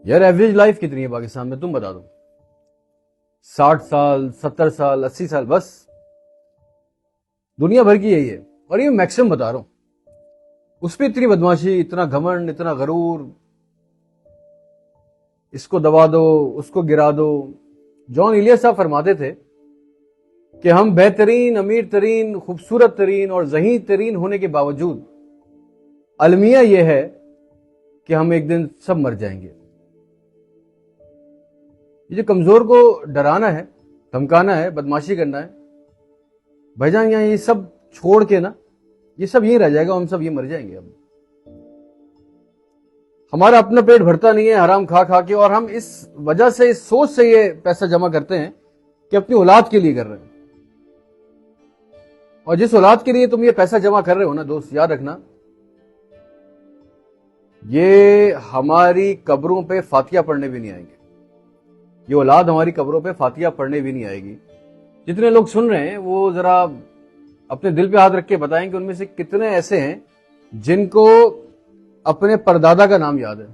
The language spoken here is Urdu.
یار ایوریج لائف کتنی ہے پاکستان میں تم بتا دو؟ 60 سال، 70 سال، 80 سال بس. دنیا بھر کی یہی ہے، اور یہ میکسیمم بتا رہا ہوں. اس پہ اتنی بدماشی، اتنا گھمنڈ، اتنا غرور، اس کو دبا دو، اس کو گرا دو. جان ایلیس صاحب فرماتے تھے کہ ہم بہترین، امیر ترین، خوبصورت ترین اور ذہین ترین ہونے کے باوجود المیہ یہ ہے کہ ہم ایک دن سب مر جائیں گے. یہ جو کمزور کو ڈرانا ہے، دھمکانا ہے، بدماشی کرنا ہے، بھائی جان یہاں یہ سب چھوڑ کے نا، یہ سب یہیں رہ جائے گا، ہم سب یہ مر جائیں گے. اب ہمارا اپنا پیٹ بھرتا نہیں ہے حرام کھا کھا کے، اور ہم اس وجہ سے، اس سوچ سے یہ پیسہ جمع کرتے ہیں کہ اپنی اولاد کے لیے کر رہے ہیں. اور جس اولاد کے لیے تم یہ پیسہ جمع کر رہے ہو نا دوست، یاد رکھنا، یہ ہماری قبروں پہ فاتحہ پڑھنے بھی نہیں آئیں گے. یہ اولاد ہماری قبروں پہ فاتحہ پڑھنے بھی نہیں آئے گی. جتنے لوگ سن رہے ہیں وہ ذرا اپنے دل پہ ہاتھ رکھ کے بتائیں کہ ان میں سے کتنے ایسے ہیں جن کو اپنے پردادا کا نام یاد ہے.